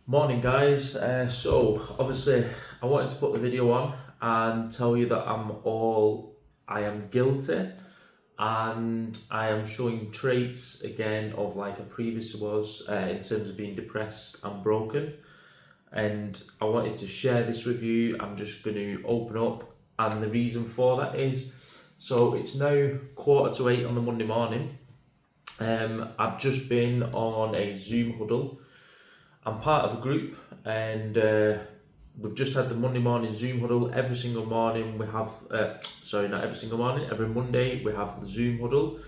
Morning guys, so obviously I wanted to put the video on and tell you that I am guilty and I am showing traits again of like I previously was in terms of being depressed and broken, and I wanted to share this with you. I'm just going to open up, and the reason for that is, so it's now 7:45 on the Monday morning. I've just been on a Zoom huddle. I'm part of a group, and we've just had the Monday morning Zoom huddle. Every single morning we have, not every single morning, every Monday we have the Zoom huddle.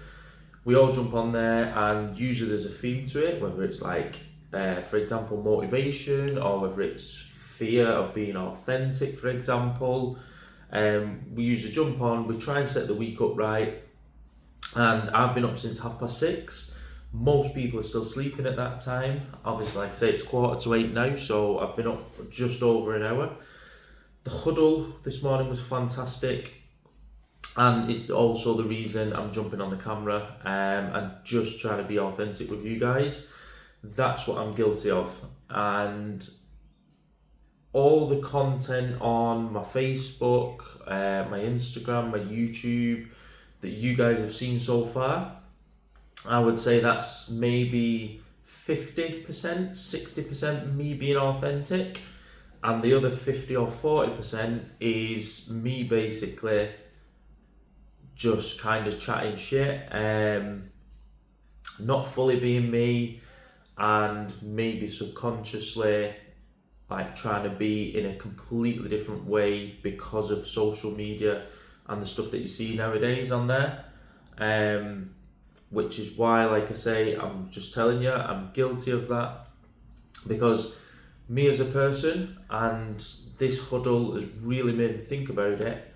We all jump on there, and usually there's a theme to it, whether it's like, for example, motivation, or whether it's fear of being authentic, for example. We usually jump on, we try and set the week up right, and I've been up since 6:30. Most people are still sleeping at that time. Obviously, like I say, it's 7:45 now, so I've been up just over an hour. The huddle this morning was fantastic, and it's also the reason I'm jumping on the camera and just trying to be authentic with you guys. That's what I'm guilty of. And all the content on my Facebook, my Instagram, my YouTube that you guys have seen so far, I would say that's maybe 50%, 60% me being authentic, and the other 50 or 40% is me basically just kind of chatting shit, not fully being me, and maybe subconsciously like trying to be in a completely different way because of social media and the stuff that you see nowadays on there. Which is why, like I say, I'm just telling you, I'm guilty of that, because me as a person, and this huddle has really made me think about it,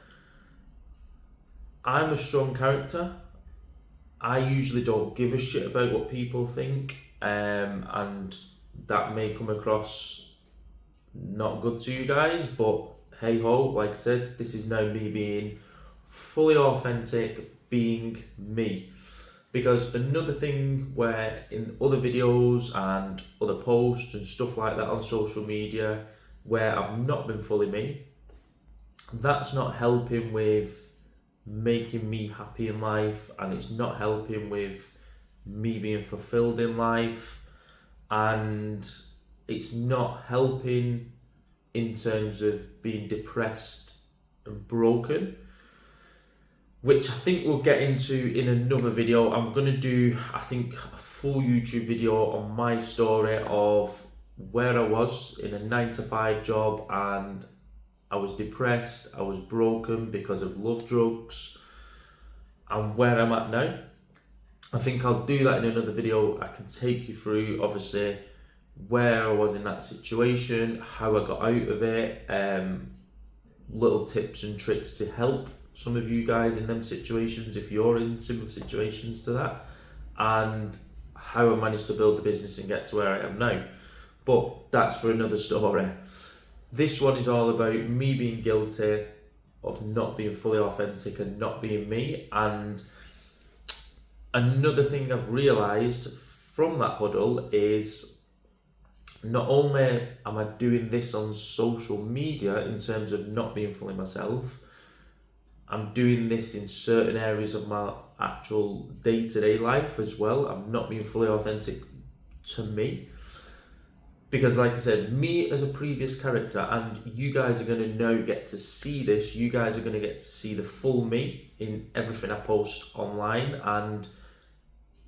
I'm a strong character. I usually don't give a shit about what people think, and that may come across not good to you guys, but hey ho, like I said, this is now me being fully authentic, being me. Because another thing where in other videos and other posts and stuff like that on social media where I've not been fully me, that's not helping with making me happy in life, and it's not helping with me being fulfilled in life, and it's not helping in terms of being depressed and broken, which I think we'll get into in another video. I'm going to do, I think, a full YouTube video on my story of where I was in a 9 to 5 job, and I was depressed, I was broken because of love drugs, and where I'm at now. I think I'll do that in another video. I can take you through, obviously, where I was in that situation, how I got out of it, little tips and tricks to help some of you guys in them situations if you're in similar situations to that, and how I managed to build the business and get to where I am now. But that's for another story. This one is all about me being guilty of not being fully authentic and not being me. And another thing I've realised from that huddle is, not only am I doing this on social media in terms of not being fully myself, I'm doing this in certain areas of my actual day-to-day life as well. I'm not being fully authentic to me. Because like I said, me as a previous character, and you guys are going to now get to see this, you guys are going to get to see the full me in everything I post online, and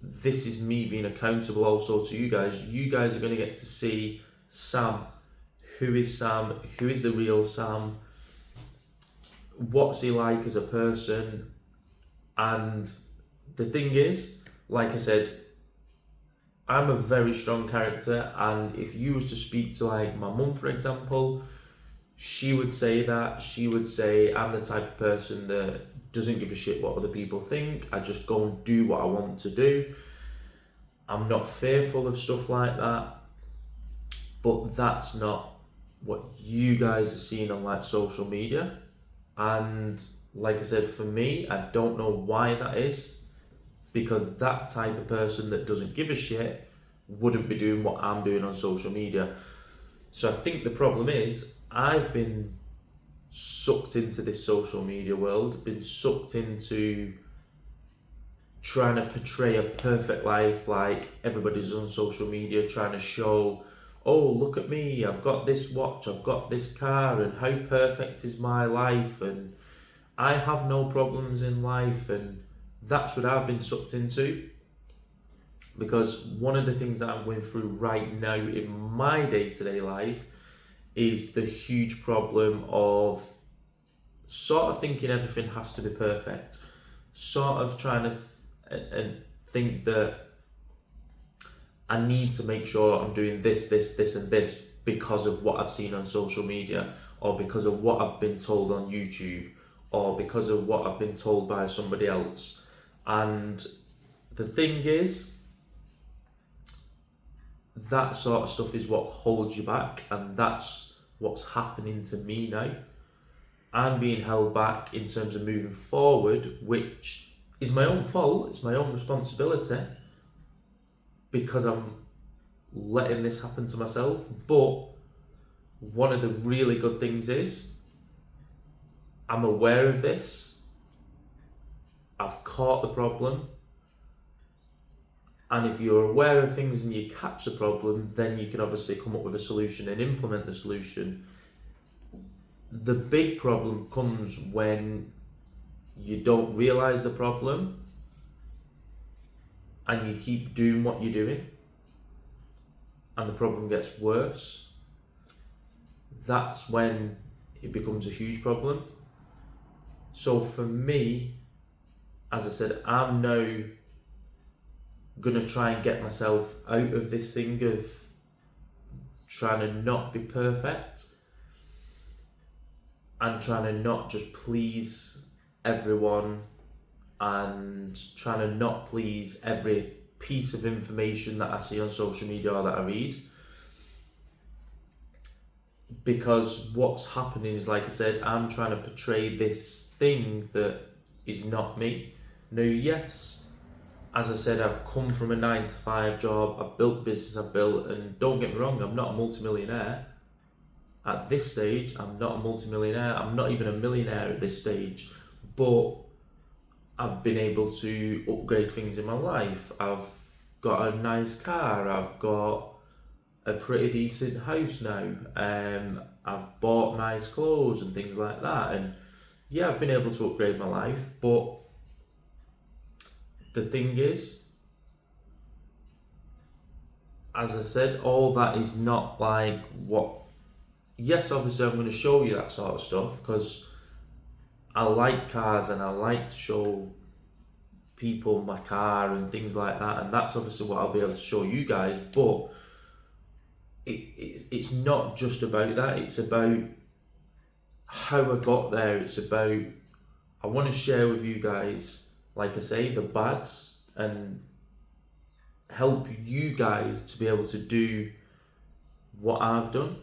this is me being accountable also to you guys. You guys are going to get to see Sam, who is the real Sam, what's he like as a person. And the thing is, like I said, I'm a very strong character, and if you was to speak to like my mum, for example, she would say I'm the type of person that doesn't give a shit what other people think. I just go and do what I want to do. I'm not fearful of stuff like that. But that's not what you guys are seeing on like social media. And like I said, for me, I don't know why that is, because that type of person that doesn't give a shit wouldn't be doing what I'm doing on social media. So I think the problem is I've been sucked into this social media world, been sucked into trying to portray a perfect life, like everybody's on social media trying to show, oh, look at me, I've got this watch, I've got this car, and how perfect is my life, and I have no problems in life. And that's what I've been sucked into, because one of the things that I'm going through right now in my day-to-day life is the huge problem of sort of thinking everything has to be perfect, sort of trying to and think that I need to make sure I'm doing this, and this because of what I've seen on social media, or because of what I've been told on YouTube, or because of what I've been told by somebody else. And the thing is, that sort of stuff is what holds you back, and that's what's happening to me now. I'm being held back in terms of moving forward, which is my own fault, it's my own responsibility, because I'm letting this happen to myself. But one of the really good things is I'm aware of this, I've caught the problem, and if you're aware of things and you catch the problem, then you can obviously come up with a solution and implement the solution. The big problem comes when you don't realise the problem and you keep doing what you're doing, and the problem gets worse. That's when it becomes a huge problem. So for me, as I said, I'm now gonna try and get myself out of this thing of trying to not be perfect and trying to not just please everyone and trying to not please every piece of information that I see on social media or that I read. Because what's happening is, like I said, I'm trying to portray this thing that is not me. Now, yes, as I said, I've come from a 9-to-5 job, I've built the business I've built, and don't get me wrong, I'm not a multimillionaire. At this stage, I'm not a multimillionaire, I'm not even a millionaire at this stage, but I've been able to upgrade things in my life. I've got a nice car, I've got a pretty decent house now, I've bought nice clothes and things like that, and yeah, I've been able to upgrade my life. But the thing is, as I said, all that is not like what. Yes, obviously, I'm going to show you that sort of stuff because I like cars and I like to show people my car and things like that, and that's obviously what I'll be able to show you guys. But it's not just about that, it's about how I got there. It's about, I want to share with you guys, like I say, the bad, and help you guys to be able to do what I've done.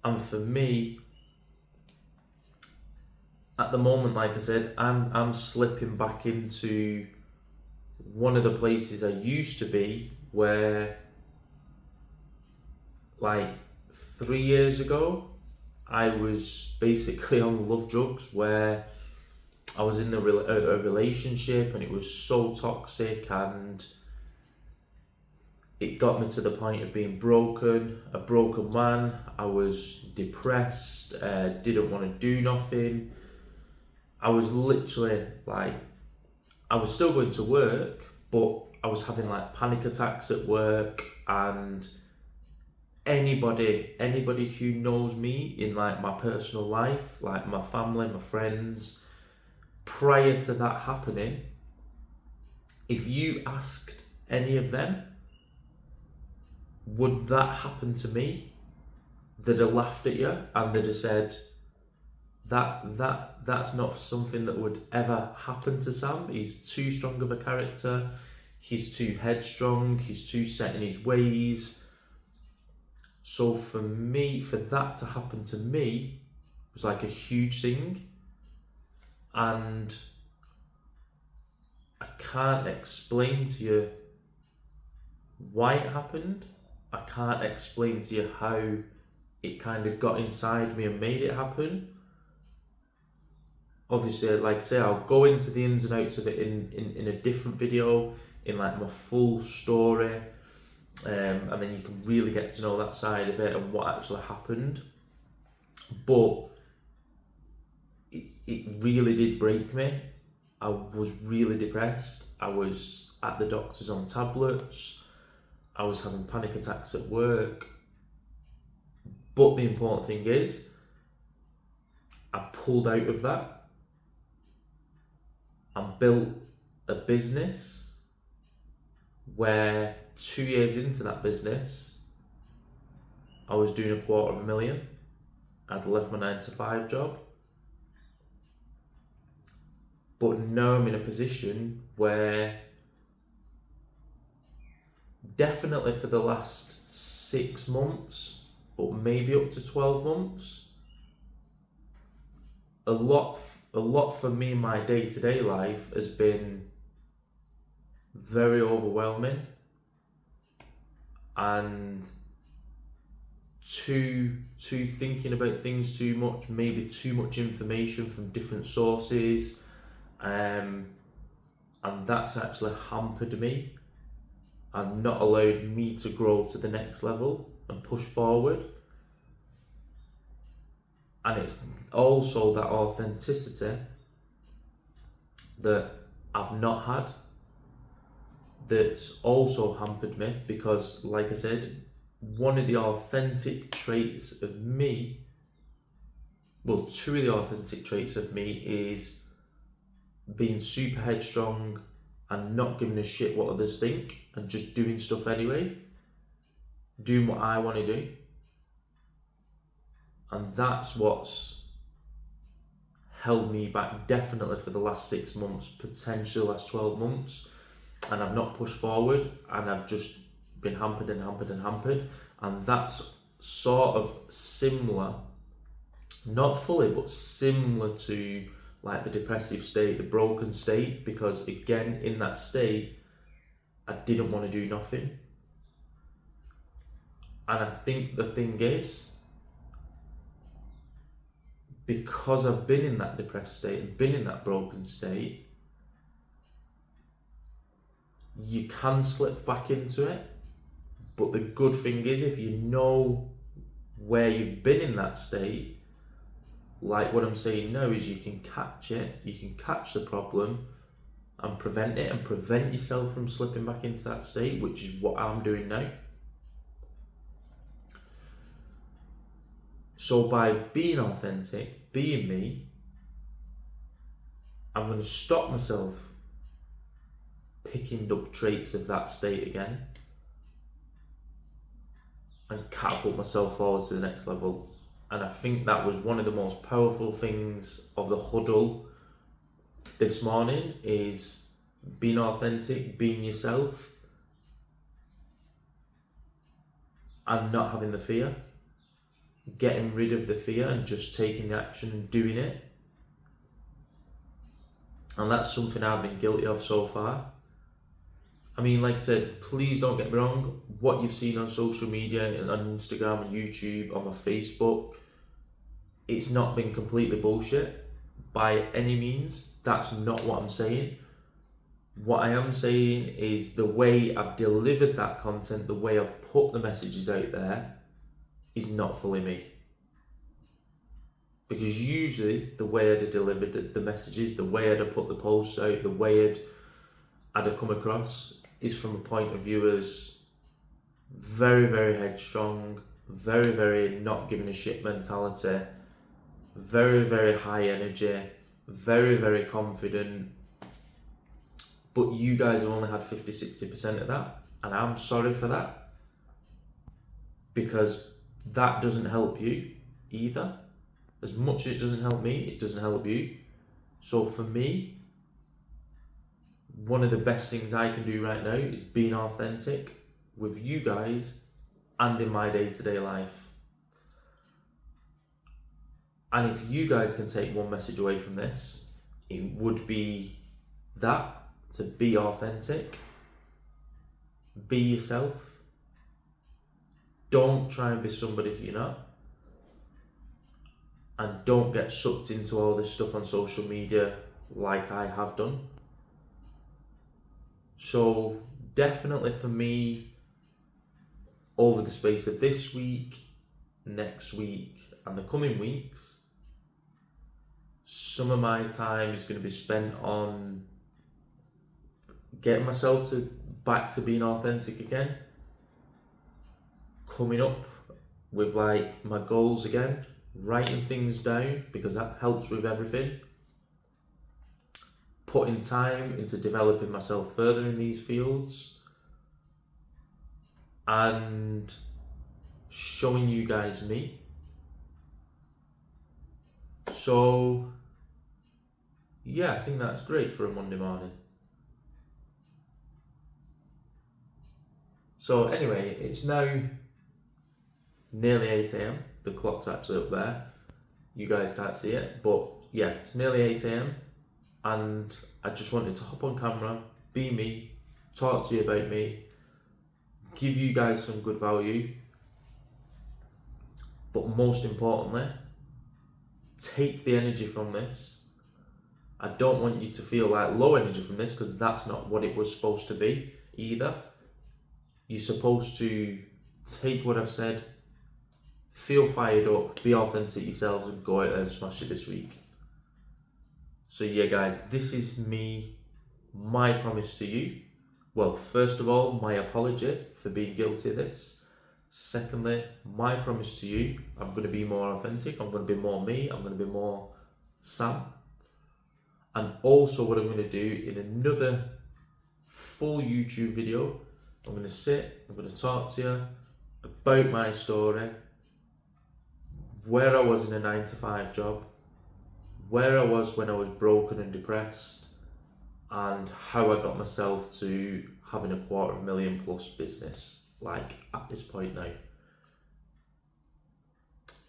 And for me, at the moment, like I said, I'm slipping back into one of the places I used to be, where like 3 years ago I was basically on love drugs, where I was in a relationship and it was so toxic, and it got me to the point of being broken, a broken man. I was depressed, didn't want to do nothing. I was literally like, I was still going to work, but I was having like panic attacks at work. And anybody who knows me in like my personal life, like my family, my friends, prior to that happening, if you asked any of them, would that happen to me, they'd have laughed at you and they'd have said, that's not something that would ever happen to Sam. He's too strong of a character, he's too headstrong, he's too set in his ways. So for me, for that to happen to me was like a huge thing, and I can't explain to you why it happened. I can't explain to you how it kind of got inside me and made it happen. Obviously, like I say, I'll go into the ins and outs of it in a different video, in like my full story, and then you can really get to know that side of it and what actually happened. But it really did break me. I was really depressed. I was at the doctors on tablets. I was having panic attacks at work. But the important thing is, I pulled out of that and built a business where 2 years into that business, I was doing $250,000. I'd left my 9 to 5 job. But now I'm in a position where definitely for the last 6 months, but maybe up to 12 months, a lot for me in my day-to-day life has been very overwhelming and too thinking about things too much, maybe too much information from different sources, and that's actually hampered me and not allowed me to grow to the next level and push forward. And it's also that authenticity that I've not had that's also hampered me, because like I said, one of the authentic traits of me, well, two of the authentic traits of me is being super headstrong and not giving a shit what others think and just doing stuff anyway, doing what I want to do. And that's what's held me back definitely for the last 6 months, potentially the last 12 months. And I've not pushed forward, and I've just been hampered and hampered and hampered. And that's sort of similar, not fully, but similar to like the depressive state, the broken state, because again, in that state, I didn't want to do nothing. And I think the thing is, because I've been in that depressed state and been in that broken state, you can slip back into it. But the good thing is, if you know where you've been in that state, like what I'm saying now, is you can catch it, you can catch the problem and prevent it, and prevent yourself from slipping back into that state, which is what I'm doing now. So by being authentic, being me, I'm going to stop myself picking up traits of that state again and catapult myself forward to the next level. And I think that was one of the most powerful things of the huddle this morning, is being authentic, being yourself, and not having the fear, getting rid of the fear and just taking the action and doing it. And that's something I've been guilty of so far. I mean, like I said, please don't get me wrong, what you've seen on social media and on Instagram and YouTube, on my Facebook, it's not been completely bullshit by any means. That's not what I'm saying. What I am saying is the way I've delivered that content, the way I've put the messages out there, is not fully me. Because usually the way I'd have delivered the messages, the way I'd have put the posts out, the way I'd have come across is from a point of view as very, very headstrong, very, very not giving a shit mentality, very, very high energy, very, very confident. But you guys have only had 50-60% of that, and I'm sorry for that, because that doesn't help you either. As much as it doesn't help me, it doesn't help you. So for me, one of the best things I can do right now is being authentic with you guys and in my day-to-day life. And if you guys can take one message away from this, it would be that, to be authentic, be yourself, don't try and be somebody you're not. And don't get sucked into all this stuff on social media like I have done. So definitely for me, over the space of this week, next week, and the coming weeks, some of my time is going to be spent on getting myself back to being authentic again, coming up with like my goals again, writing things down because that helps with everything, putting time into developing myself further in these fields, and showing you guys me. So yeah, I think that's great for a Monday morning. So anyway, it's now nearly 8 a.m. The clock's actually up there. You guys can't see it, but yeah, it's nearly 8 a.m. and I just wanted to hop on camera, be me, talk to you about me, give you guys some good value, but most importantly, take the energy from this. I don't want you to feel like low energy from this, because that's not what it was supposed to be either. You're supposed to take what I've said, feel fired up, be authentic yourselves, and go out there and smash it this week. So yeah guys, this is me, my promise to you. Well, first of all, my apology for being guilty of this. Secondly, my promise to you, I'm going to be more authentic, I'm going to be more me, I'm going to be more Sam. And also what I'm going to do in another full YouTube video, I'm going to sit, I'm going to talk to you about my story, where I was in a 9-to-5 job, where I was when I was broken and depressed, and how I got myself to having a $250,000+ business, like at this point now.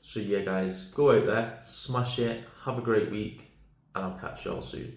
So yeah guys, go out there, smash it, have a great week, and I'll catch y'all soon.